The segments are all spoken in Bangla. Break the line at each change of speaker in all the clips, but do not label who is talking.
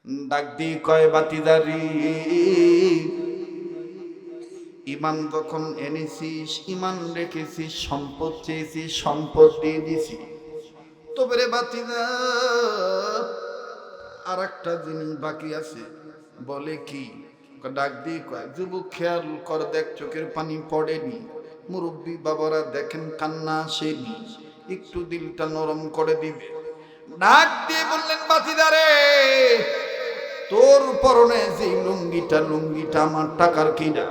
ডাক দিয়ে কয় বাতিদারি, ইমান যখন এনেছিস, ইমান রেখেছিস, সম্পদ চেয়েছিস, সম্পদ দিয়ে দিছি। তবে রে বাতিদা, আর একটা জিনিস বাকি আছে। বলে কি? ডাক দিয়ে কয় যুবক খেয়াল কর, দেখ চোখের পানি পড়েনি, মুরব্বী বাবারা দেখেন কান্না আসেনি, একটু দিলটা নরম করে দিবে। ডাক দিয়ে বললেন বাতিদারে, তোর পরনে যে লুঙ্গিটা আমার টাকার কিনা,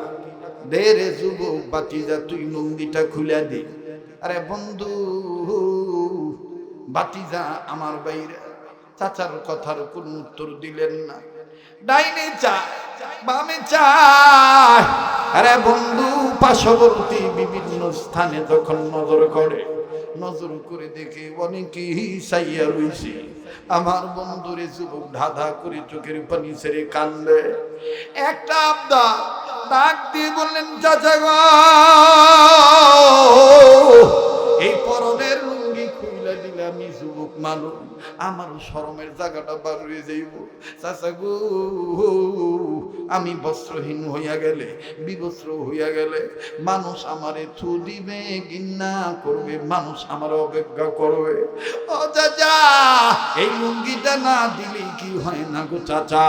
দে রে যুবক বাতিজা, তুই লুঙ্গিটা খুলে দে। আরে বন্ধু বাতিজা আমার বাইরে চাচার কথার কোন উত্তর দিলেন না। ডাইনে চায় বামে চায়, আরে বন্ধু পার্শ্ববর্তী বিভিন্ন স্থানে যখন নজর করে, নজর করে দেখে অনেকেই চাইয়া রইছে। আমার বন্ধুরে যুবক ধাঁধা করে চোখের পানি ছেড়ে কান্দে। একটা আবদা ডাক দিয়ে বললেন, চাচা গো, এই পরনের লুঙ্গি খুইলা দিলে আমি যুবক মানুষ, আমার শরমের জায়গাটা বার হয়ে যাইব। চাচা গো, আমি বস্ত্রহীন হইয়া গেলে, বিবস্ত্র হইয়া গেলে মানুষ আমারে থু দিবে, ঘৃণা করবে, মানুষ আমার অবজ্ঞা করবে। ও চাচা, এই লুঙ্গিটা না দিলে কি হয় না গো চাচা?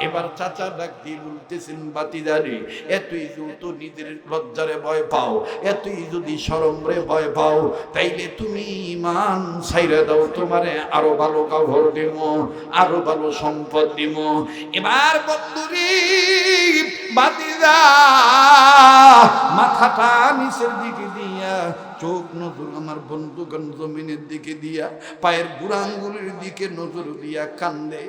এবার চাচা ডাক দিয়ে বলতেছেন, বাতিদারে, এতই তো নিজের লজ্জারে ভয় পাও, এতই যদি শরমরে ভয় পাও, তাইলে তুমি ইমান ছাইরা দাও, তোমারে আরো ভালো কাপড় দিব, আরো ভালো সম্পদ দিব। এবার বন্ধুরি বাতিদা মাথাটা নিচের দিকে দিয়া, চোখ নজর আমার বন্ধুগণ জমিনের দিকে দিয়া, পায়ের বুড়া আঙ্গুলের দিকে নজর দিয়া কান্দে,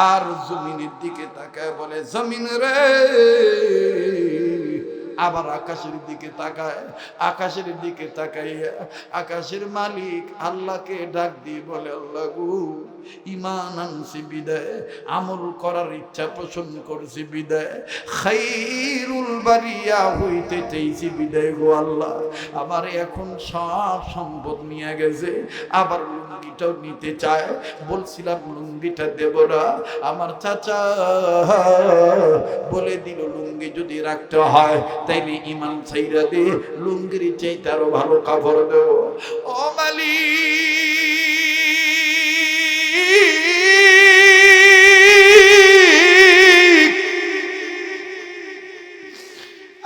আর জমিনের দিকে তাকায় বলে, জমিন রে। আবার আকাশের দিকে তাকায়, আকাশের দিকে তাকাইয়া আকাশের মালিক আল্লাহকে ডাক দিয়ে বলে, আল্লাহ গো, ইমান আনছি বিদায়, আমল করার ইচ্ছা পোষণ করছি বিদায়, খাইরুল বারিয়া হইতে চাইছি বিদায় গো আল্লাহ। আমার এখন সব সম্পদ নিয়ে গেছে, আবার লুঙ্গিটাও নিতে চায়। বলছিলাম লুঙ্গিটা দেব না, আমার চাচা বলে দিল লুঙ্গি যদি রাখতে হয় তাইলে ইমান ছাইরা দে, লুঙ্গির চাইতে আরো ভালো কাপড় দেব। ও মালিক,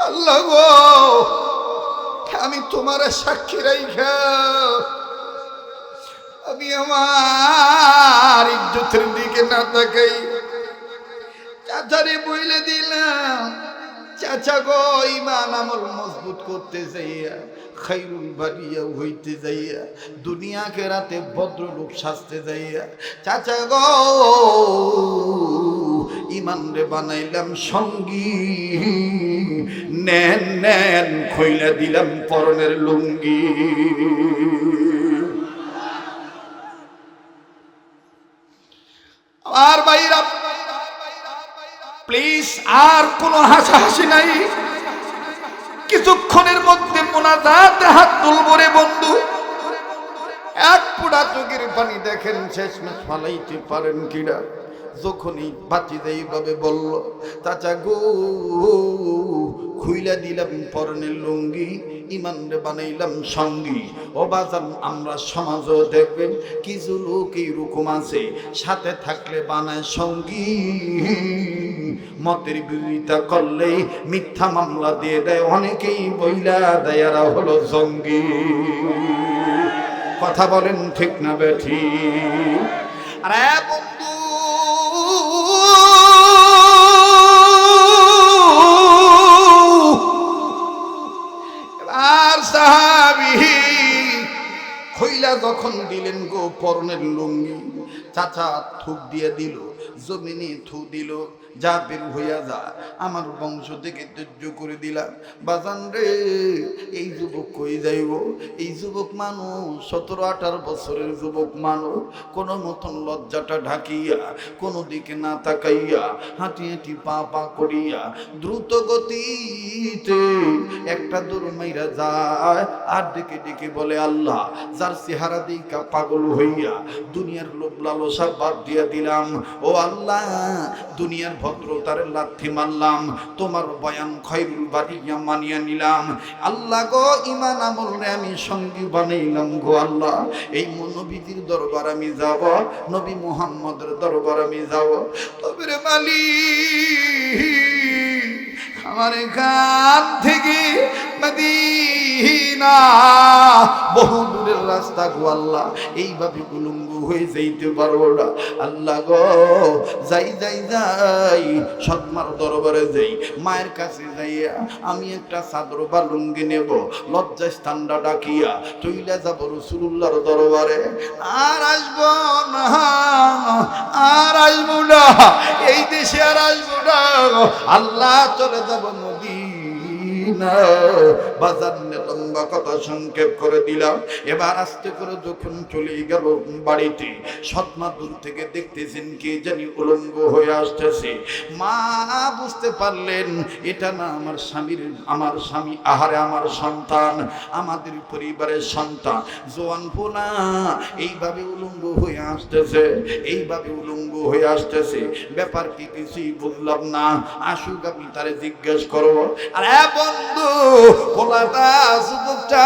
আল্লাহ গো, আমি তোমার সাক্ষী রাইখা আমি আমার ইজ্জতের দিকে না তাকাই চাচারে বইলে দিলাম, চাচা গো, ইমান আমল মজবুত করতে যাইয়া, খাইরুল বারিয়া হইতে যাইয়া, দুনিয়া কেরাতে ভদ্রলোক সাজতে যাইয়া, চাচা গো, ইমান রে বানাইলাম সঙ্গী, নেন নেন খইলা দিলাম পরনের লুঙ্গি। আর ভাইরা প্লিজ, আর কোনো হাসাহাসি নাই, কিছুক্ষণের মধ্যে মোনাজাতে হাত তুলবো রে বন্ধু। এক পুরা চোখের পানি দেখেন শেষমেশ ফালাইতে পারেন কিনা। যখনই বাতিদা এইভাবে বলল, চাচা গো, খুইলা দিলাম পরনের লুঙ্গি, ইমান রে বানাইলাম সঙ্গী। ও বাজান, আমরা সমাজও দেখবেন কিছু লোক এইরকম আছে, সাথে থাকলে বানায় সঙ্গী, মতের বিরোধিতা করলে মিথ্যা মামলা দিয়ে দেয়, অনেকেই বইলা দেয়ারা হলো জঙ্গি। কথা বলেন ঠিক না বেঠি? আরে বন্ধু, আর সাহাবী খইলা যখন দিলেন গো পরনের লুঙ্গি, চাচা থুক দিয়ে দিল, জমিনে থু দিল, যা বের হইয়া যা, আমার বংশ থেকে ত্যায্য করে দিলাম। বাজান রে, এই যুবক কই যাইব? এই যুবক মানুষ 17-18 বছরের যুবক মানুষ, কোনো মতন লজ্জাটা ঢাকিয়া, কোনো দিকে না তাকাইয়া, হাঁটি হাঁটি পা পা করিয়া দ্রুত গতিতে একটা দৌড় মাইরা যায়, আর ডেকে ডেকে বলে, আল্লাহ, যার চেহারা দিকা পাগল হইয়া দুনিয়ার লোভ লালসা বাদ দিয়া দিলাম, ও আল্লাহ দুনিয়ার ভদ্রতার লাথি মারলাম, তোমার বয়ান খয়রুল বারিয়া মানিয়া নিলাম। আল্লাহ গো ঈমান আমল রে আমি সঙ্গী বানাইলাম গো আল্লাহ। এই নবীজির দরবার আমি যাব, নবী মুহাম্মদের দরবার আমি যাব। তবে রে মালিক আমার এখান থেকে মদিনা বহু দূরের রাস্তা গো আল্লাহ, এইভাবে উলঙ্গ হয়ে যাইতে পারবো না আল্লাহ গো। যাই যাই যাই সৎমার দরবারে যাই, মায়ের কাছে যাইয়া আমি একটা চাদর বা লুঙ্গি নেব, লজ্জা স্থানটা ডাকিয়া চইলা যাব রাসূলুল্লাহর দরবারে। আর আসবো না, আর আসবো না, এই দেশে আর আসবো না আল্লাহ, চলে যাব মদিনা। বাজার লম্বা কথা সংক্ষেপ করে দিলাম। এবার আস্তে করে যখন চলে গেল বাড়িতে, সৎমা দূর থেকে দেখতেছেন কে জানি উলঙ্গ হয়ে আসতেছে। মা বুঝতে পারলেন এটা না আমার স্বামীর, আমার স্বামী, আহারে আমার সন্তান, আমাদের পরিবারের সন্তান, জোয়ান পোলা এইভাবে উলঙ্গ হয়ে আসতেছে, এইভাবে উলঙ্গ হয়ে আসতেছে। ব্যাপার কি কিছুই বুঝলাম না। আসুক আমি তারে জিজ্ঞেস করবো। আর বন্ধু পোলাটা যুবকটা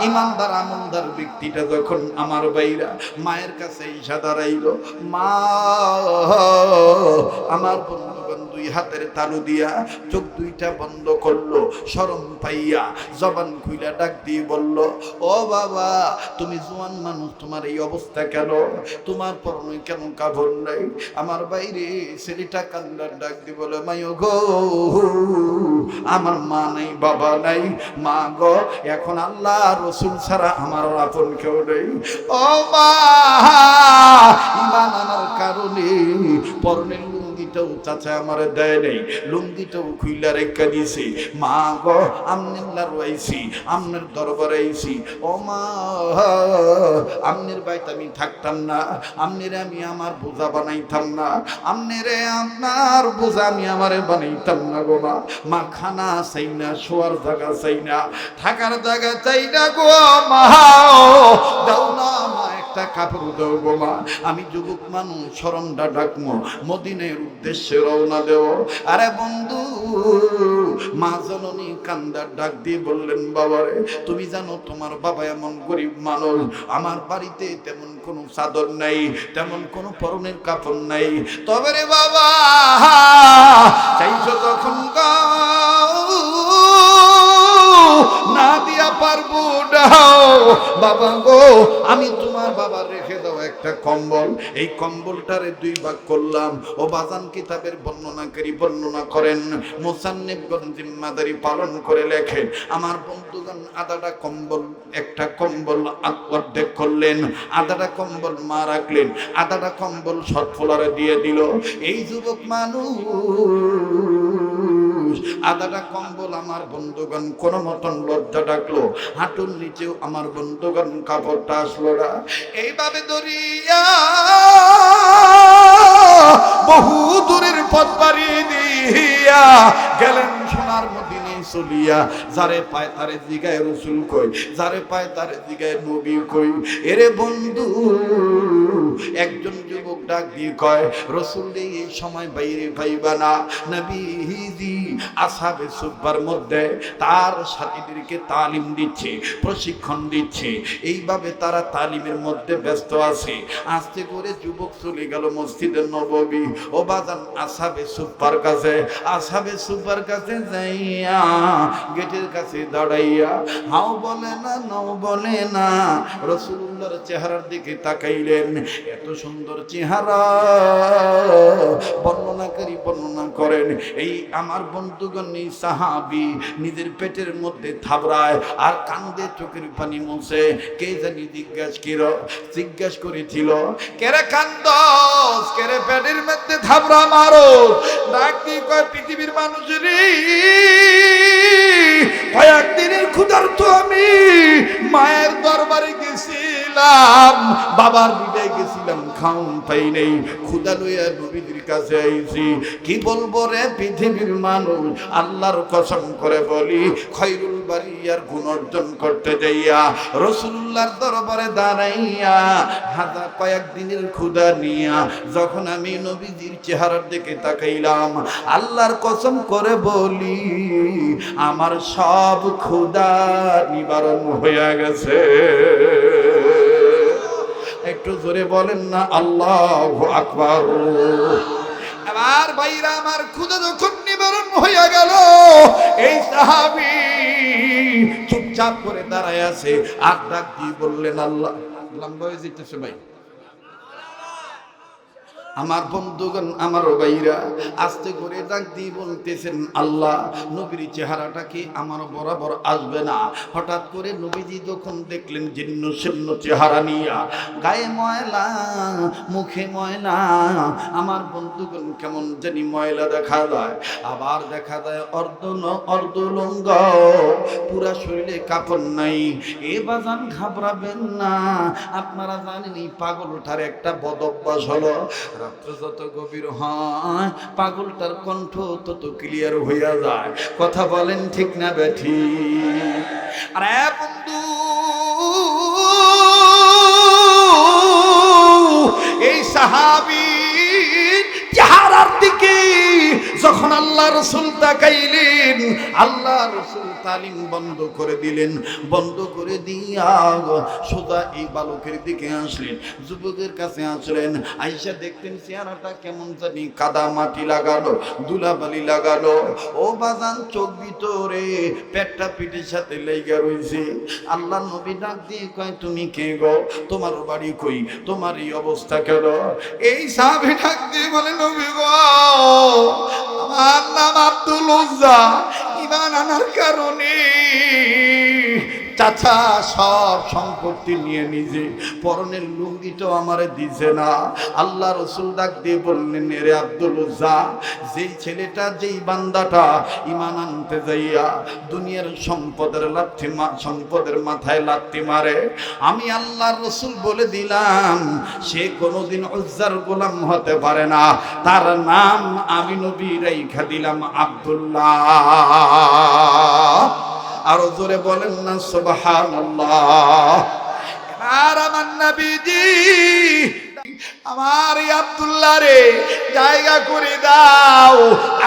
ইমানদার আমলদার ব্যক্তিটা যখন আমার বাইরা মায়ের কাছে ইশা দাঁড়াইল, মা আমার বন্ধুগণ দুই হাতের তালু দিয়া চোখ দুইটা বন্ধ করলো, শরম পাইয়া জবান খুইলা ডাক দিয়ে বলল, ও বাবা তুমি জোয়ান মানুষ, তোমার এই অবস্থা কেন? তোমার পরনে কেন কাপড় নাই? আমার বাইরে ছেলেটা কান্দার ডাক দিয়ে বলে, মাইও গো আমার মা নাই, বাবা নাই, মা গো এখন আল্লাহ রসুল ছাড়া আমার আপন কেউ নেই। ও মা ঈমান আনার কারণে পরনের লুঙ্গিটাও চাচা আমার দেয় নেই, লুঙ্গিটাও খুইলা রেখা দিছে। মা গো আমনেল্লার রয়েছি, আমনের দরবারে আইছি। ও মা আমনের বাইতে আমি থাকতাম না, আমনেরে আমি আমার বোঝা বানাইতাম না, আমনেরে আপনার বোঝা আমি আমারে বানাইতাম না গো মা। মা খানা চাই না, শোয়ার জায়গা চাই না, থাকার জায়গা চাই না গো মা, দাও না মা একটা কাপড় দাও গো মা। আমি যুবক মানুষ, শরমটা ডাকমো, মদিনের উদ্দেশ্যে রওনা দেও। আরে বন্ধু মা জননী কান্দার ডাক দিয়ে বললেন, বাবারে তুমি জানো তোমার বাবা এমন গরিব মানুষ, আমার বাড়িতে তেমন কোনো চাদর নাই, তেমন কোনো পরনের কাপড় নাই, তবে রে বাবা চাইছো তখন না দিয়া পারবো না বাবা গো, আমি তোমার বাবার রেখে দাও একটা কম্বল, এই কম্বলটারে দুই ভাগ করলাম। ও বাজান কিতাবের বর্ণনাকারী বর্ণনা করেন, মুসান্নিফগণ জিম্মাদারি পালন করে লেখেন, আমার বন্ধুগণ আধাটা কম্বল, একটা কম্বল অর্ধেক করলেন, আধাটা কম্বল মা রাখলেন, আধাটা কম্বল সৎফলারে দিয়ে দিল। এই যুবক মানুষ আধাটা কম্বল আমার বন্ধুগণ কোন মতন লজ্জা ডাকলো, হাঁটুর নিচেও আমার বন্ধুগণ কাপড়টা আসলো না। এইভাবে দরিয়া বহু দূরের পথ পাড়ি দিয়া গেলেন সোনার মদিনায় চলিয়া। যারে পায় তারে জিগায় রসুল কই, যারে পায় তারে জিগায় নবী কই। এরে বন্ধু একজন যুবক ডাক দিয়ে কয়, রসুল এই সময় বাইরে পাইবা না, নবীজি আসহাবে সুফার মধ্যে তার সাথীদেরকে তালিম দিচ্ছে, প্রশিক্ষণ দিচ্ছে, এইভাবে তারা তালিমের মধ্যে ব্যস্ত আছে। আস্তে করে যুবক চলে গেল মসজিদে নববী। ও বাজান আসহাবে সুফার কাছে, আসহাবে সুফার কাছে যাইয়া গেটের কাছে দাঁড়াইয়া হাও বলে না, নাও বলে না, রাসূলুল্লাহর চেহারার দিকে তাকাইলেন। এত সুন্দর চেহারা বর্ণনাকারী বর্ণনা করেন, এই আমার বন্ধুগণ এই সাহাবী নিজের পেটের মধ্যে থাবড়ায় আর কান্দে, চোখের পানি মুছে। কে জানি জিজ্ঞাস করেছিল, কেরে কান্দস, কেরে পেটের মধ্যে থাবড়া মারো? ডাক দিয়ে কয়, পৃথিবীর মানুষেরই কয়েকদিনের ক্ষুধার্ত আমি মায়ের দরবারে গেছিলাম, বাবার বিদায় গেছিলাম খাউন পাই নেই, ক্ষুধা লইয়া নবীজির কাছে আইছি। কি বলবো রে পৃথিবীর মানুষ, আল্লাহর কসম করে বলি, খৈরুল বারিয়ার গুণ অর্জন করতে যাইয়া রাসূলুল্লাহর দরবারে দাঁড়াইয়া হাজার কয়েকদিনের ক্ষুধা নিয়া যখন আমি নবীজির চেহারার দিকে তাকাইলাম, আল্লাহর কসম করে বলি আমার সব ক্ষুধা নিবারণ হয়ে গেছে। একটু জোরে বলেন না আল্লাহু আকবার। আমার ভাইরা আমার ক্ষুধা যখন নিবারণ হয়ে গেল, এই সাহাবী চুপচাপ করে দাঁড়ায় আছে, আর ডাক দিয়ে বললেন আল্লাহ। লম্বা হয়ে যেতেছে ভাই। আমার বন্ধুগণ, আমার ভাইরা আস্তে করে ডাক দিয়ে বলতেছেন আল্লাহ, নবীর চেহারাটা কি আমার বরাবর আসবে না? হঠাৎ করে নবীজি যখন দেখলেন জীর্ণ শীর্ণ চেহারা নিয়া, গায়ে ময়লা, মুখে ময়লা, আমার বন্ধুগণ কেমন জানি ময়লা দেখা যায়, আবার দেখা যায় অর্ধলঙ্গ, পুরা শরীরে কাপড় নাই। এ বাজান ঘাবড়াবেন না, আপনারা জানেন এই পাগলটার একটা বদ অভ্যাস হলো, রাত্র যত গভীর হয় পাগলটার কণ্ঠ তত ক্লিয়ার হইয়া যায়। কথা বলেন ঠিক না বেঠি? আরে বন্ধু, এই সাহাবী চেহারার দিকে যখন আল্লাহ রাসূল তাকাইলেন, আল্লাহ রাসূল তালিম বন্ধ করে দিলেন। বন্ধ করে দিয়া সোজা এই বালকের দিকে আসলেন, যুবকের কাছে আসলেন। আয়েশা দেখতেন চেহারাটা কেমন জানি কাদা মাটি লাগানো, ধুলাবালি লাগানো। ও বাজান, চোখ ভিতরে পেটটা পিঠের সাথে লেগে রয়েছে। আল্লাহ নবী ডাক দিয়ে কয়, তুমি কে গো? তোমার বাড়ি কই? তোমার এই অবস্থা কেন? এই সাহাবী ডাক দিয়ে বলে, নবী গো, আমার নাম আব্দুল উজ্জা। ঈমান আনার কারণে চাচা সব সম্পত্তি নিয়ে নিজে পরনের লুঙ্গিটাও আমারে দিছে না। আল্লাহ রাসূল ডাক দিয়ে বললেন, রে আব্দুল উজ্জা, যেই ছেলেটা, যেই বান্দাটা ঈমান আনতে যাইয়া দুনিয়ার সম্পদের মাথায় লাথি মারে, আমি আল্লাহর রাসূল বলে দিলাম সে কোনোদিন উজ্জার গোলাম হতে পারে না। তার নাম আমি নবী রাইখা দিলাম আব্দুল্লাহ। আরো জোরে বলেন না সুবহানাল্লাহ। আর আমার নবীজি, আমার এই আব্দুল্লাহ রে জায়গা করে দাও,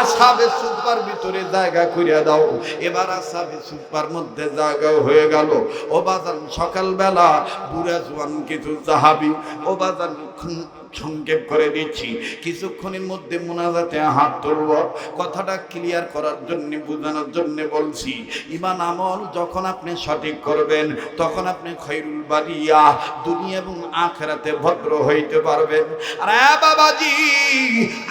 আসহাবে সুফার ভিতরে জায়গা করে দাও। এবার আসহাবে সুফার মধ্যে জায়গা হয়ে গেল। ও বাজান, সকালবেলা বুড়া জওয়ান কিছু সাহাবী, ও বাজান সংক্ষেপ করে দিচ্ছি, কিছুক্ষণের মধ্যে মুনাজাতে হাত তুলব। কথাটা ক্লিয়ার করার জন্য, বোঝানোর জন্য বলছি। ঈমান আমল যখন আপনি সঠিক করবেন, তখন আপনি খৈরুল বারিয়া দুনিয়া এবং আখিরাতে ভদ্র হইতে পারবেন। আরে বাবাজি,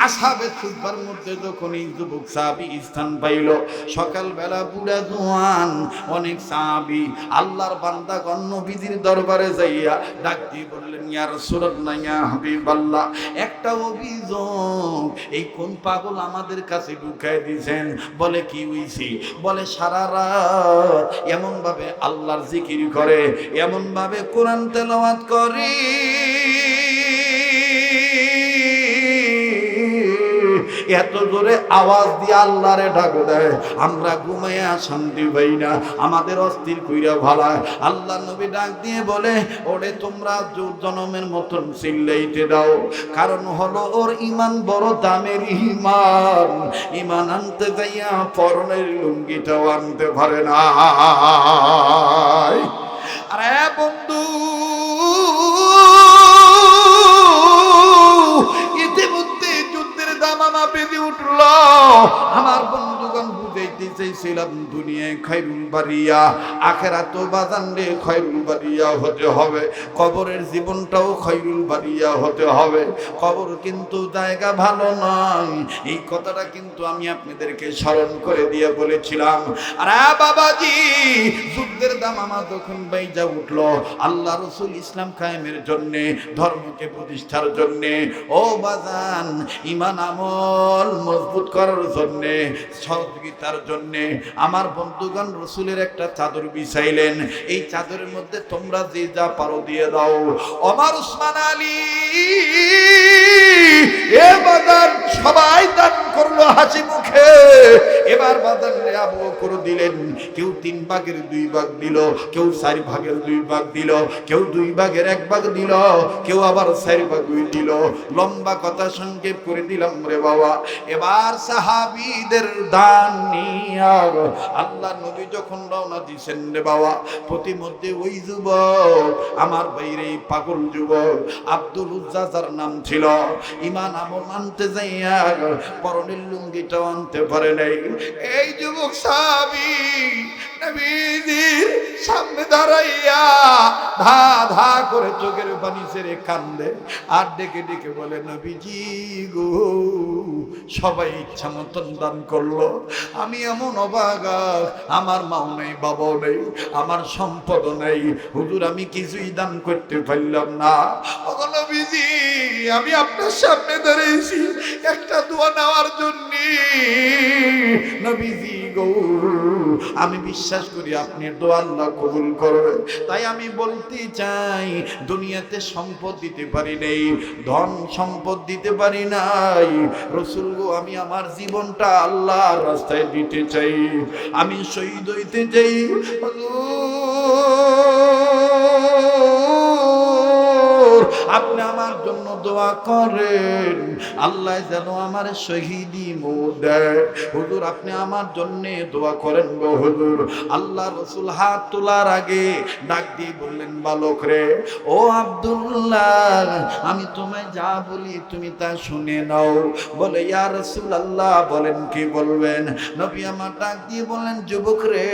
আসহাবে সুফার মধ্যে যখন এই যুবক সাহাবী স্থান পাইল, সকালবেলা বুড়া জওয়ান অনেক সাহাবী আল্লাহর বান্দাগণ নবীজির দরবারে যাইয়া ডাক দিয়ে বললেন, ইয়া রাসূলুল্লাহ, ইয়া হাবিব আল্লাহ, একটা অভিযোগ এই কোন পাগল আমাদের কাছে ঢুকায় দিয়েছেন। বলে কি হইছে? বলে সারা রাত এমন ভাবে আল্লাহর জিকির করে, এমন ভাবে কোরআন তেলাওয়াত করে, এত জোরে আওয়াজ দিয়ে আল্লাহরে ডাক দেয়, আমরা ঘুমাইয়া শান্তি পাই না, আমাদের অস্থির কইরা ভালায়। আল্লাহ নবী ডাক দিয়ে বলে, ওরে তোমরা জনমের মতন চিল্লাইতে দাও, কারণ হলো ওর ঈমান বড় দামের ঈমান। ঈমান আনতে যাইয়া পরনের লুঙ্গিটাও আনতে পারে না। আরে বন্ধু, ইতিমধ্যে যুদ্ধের দামামা বেজে উঠল। আমার বন্ধুগণ, বুঝাইতে চাইছিলাম দুনিয়ায় খৈরুল বারিয়া, আখিরাতেও বাজান রে খৈরুল বারিয়া হতে হবে, কবরের জীবনটাও খৈরুল বারিয়া হতে হবে। কবর কিন্তু জায়গা ভালো নয়, এই কথাটা কিন্তু আমি আপনাদেরকে স্মরণ করে দিয়ে বলেছিলাম। আরে বাবাজি, যুদ্ধের দামামা যখন বাইজা উঠল, আল্লাহ রাসূল ইসলাম কায়েমের জন্য, ধর্মকে প্রতিষ্ঠার জন্য, ও বাজান, ঈমান আমল আমল মজবুত করার জন্যে, সহযোগিতার জন্যে আমার বন্ধুগণ রসুলের একটা চাদর বিছাইলেন। এই চাদরের মধ্যে তোমরা যে যা পারো দিয়ে দাও। ওমর, উসমান, আলী এবার সবাই দান করলো হাসি মুখে। এবার বাজারে আবু বকর দিলেন, কেউ 3 ভাগের 2 ভাগ দিল, কেউ 4 ভাগের 2 ভাগ দিল, কেউ 2 ভাগের 1 ভাগ দিল, কেউ আবার 4 ভাগ দিল। লম্বা কথা সংক্ষেপ করে দিলাম রে বাবা। এবার সাহাবীদের দান নিয়ে আল্লাহ নবী যখন রওনা দিয়েছেন রে বাবা, প্রতিমধ্যে ওই যুবক, আমার বাইরে পাগল যুবক আব্দুল উজ্জা যার নাম ছিল, ঈমান আমল আনতে যাইয়া পরনের লুঙ্গিটাও আনতে পারে নাই। এই যুবক সাহাবী নবীজির সামনে দাঁড়াইয়া ধা ধা করে চোখের পানি ছেড়ে কান্দে আর ডেকে ডেকে বলে, নবীজি গো, সবাই ইচ্ছা মতন দান করলো, আমি এমন অবাগা, আমার মাও নেই, বাবাও নেই, আমার সম্পদও নেই, হুজুর আমি কিছুই দান করতে পারলাম না। ও নবীজি, আমি আপনার সামনে দাঁড়িয়েছি একটা দোয়া নেওয়ার জন্য। নবীজি গো, আমি বিশ্বাস করি আপনার দোয়া আল্লাহ কবুল করবে, তাই আমি বলতে চাই, দুনিয়াতে সম্পদ দিতে পারি নাই, ধন সম্পদ দিতে পারি নাই, রসুল গো আমি আমার জীবনটা আল্লাহর রাস্তায় দিতে চাই, আমি শহীদ হইতে চাই। আপনি আমার জন্য দোয়া করেন, আল্লাহ যেন আমার শহীদি মওত দেয়। হুজুর আপনি আমার জন্য দোয়া করেন গো হুজুর। আল্লাহ রসুল হাত তোলার আগে ডাক দিয়ে বললেন, বালক রে, ও আব্দুল্লাহ, আমি তোমায় যা বলি তুমি তা শুনে নাও। বলে, ইয়া রাসূলুল্লাহ, বলেন কি বলবেন? নবী আমার ডাক দিয়ে বললেন, যুবক রে,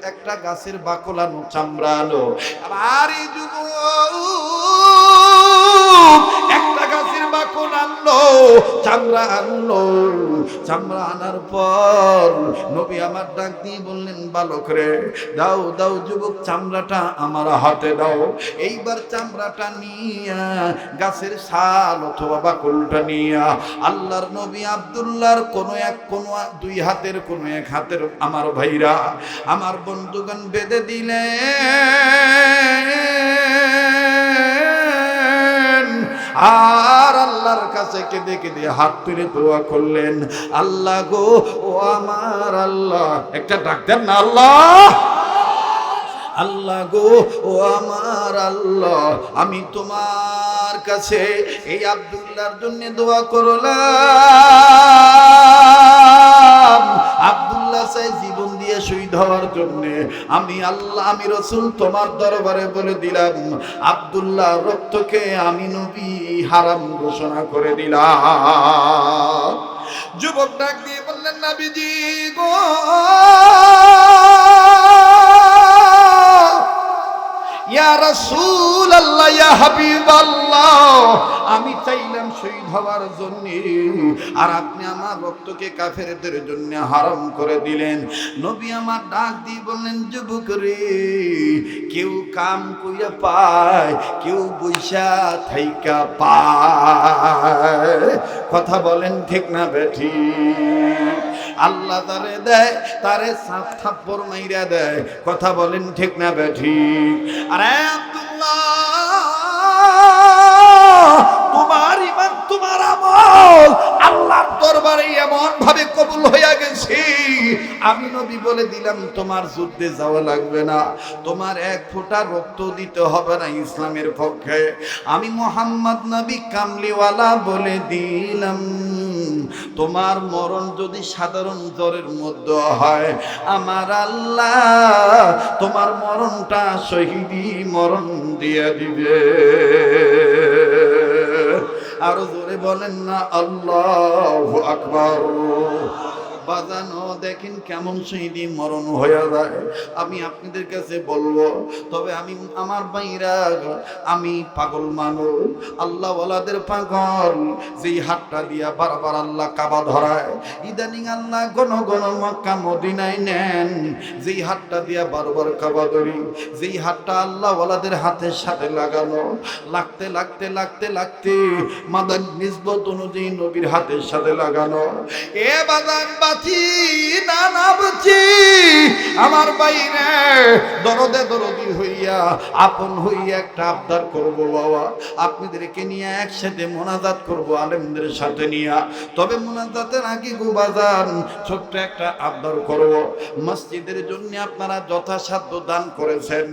একটা গাছের বাকলানো চামড়ানো, আর এই যুবক একটা গাছের বাকল আনলো, চামড়া আনলো, চামড়া আনার পর নবী আমার ডাক দিয়ে বললেন, বালক রে, দাও দাও যুবক, চামড়াটা আমার হাতে দাও। এইবার চামড়াটা নিয়া, গাছের ছাল অথবা বাকলটা নিয়া আল্লাহর নবী আব্দুল্লাহর কোন 2 হাতের কোন 1 হাতের আমার ভাইরা, আমার বন্ধুগণ বেঁধে দিলেন। আর আল্লাহর কাছে কেঁদে কেঁদে হাত তুলে দোয়া করলেন, আল্লাহ গো, ও আমার আল্লাহ, একটা ডাক দেন না, আল্লাহ, আল্লাহ গো, ও আমার আল্লাহ, আমি তোমার কাছে এই আব্দুল্লাহর জন্য দোয়া করলাম। আব্দুল্লাহ চাই জীবন দিয়ে শহীদ হওয়ার জন্য, আমি আল্লাহ, আমি রসুল তোমার দরবারে বলে দিলাম, আব্দুল্লাহ রক্তকে আমি নবী হারাম ঘোষণা করে দিলাম। যুবক ডাক দিয়ে বললেন, নবীজি গো, ইয়া রাসূলুল্লাহ, ইয়া হাবিবাল্লাহ, আমি চাইলাম শহীদ হওয়ার জন্য, আর আপনি আমার রক্তকে কাফেরদের জন্য হারাম করে দিলেন। নবী আমার ডাক দিয়ে বললেন, যুবক রে, কেউ কাম কইরা পায়, কেউ বৈশা থাইকা পায়, কথা বলেন ঠিক না বেঠি? আল্লাহ তারে দেয়, তারে 7 থাপ্পড় মাইরা দেয়, কথা বলেন ঠিক না বেঠি? আরে আব্দুল্লাহ, তোমার ঈমান, তোমার আমল আল্লাহর দরবারে এমন ভাবে কবুল হইয়া গেছে, আমি নবী বলে দিলাম, তোমার যুদ্ধে যাওয়া লাগবে না, তোমার 1 ফোঁটা রক্ত দিতে হবে না ইসলামের পক্ষে। আমি মুহাম্মদ নবী কামলিওয়ালা বলে দিলাম, তোমার মরণ যদি সাধারণ জ্বরের মধ্যে হয়, আমার আল্লাহ তোমার মরণটা শহীদি মরণ দিয়ে দিবে। আরো জোরে বলেন না, আল্লাহু আকবার। বাজানো দেখেন কেমন সেইদি মরণ হয়ে যায়। আমি আপনাদের কাছে বলবো, তবে আমি আমার ভাইরা, আমি পাগল মানুষ, আল্লাহ ওয়ালাদের পাগল। যেই হাতটা দিয়া বারবার আল্লাহ কাবা ধরায়, ইদানিং আল্লাহ ঘন ঘন মক্কা মদিনায় নেন, যেই হাতটা দিয়া বারবার কাবা ধরি, যেই হাতটা আল্লাহ ওয়ালাদের হাতের সাথে লাগানো, লাগতে লাগতে লাগতে লাগতে মাদার নিসবত অনুযায়ী নবীর হাতের সাথে লাগানো। এ বাজান বাঁচি না না বাঁচি, আমার বাইরে দরদে দরদি হইয়া আপন হইয়া একটা আবদার করবো বাবা, আপনাদেরকে নিয়ে একসাথে মোনাজাত করবো আলেমদের সাথে নিয়া। তবে মোনাজাতের আগে গো বাজান ছোট্ট একটা আবদার করবো, মসজিদের জন্য আপনারা যথাসাধ্য দান করেছেন,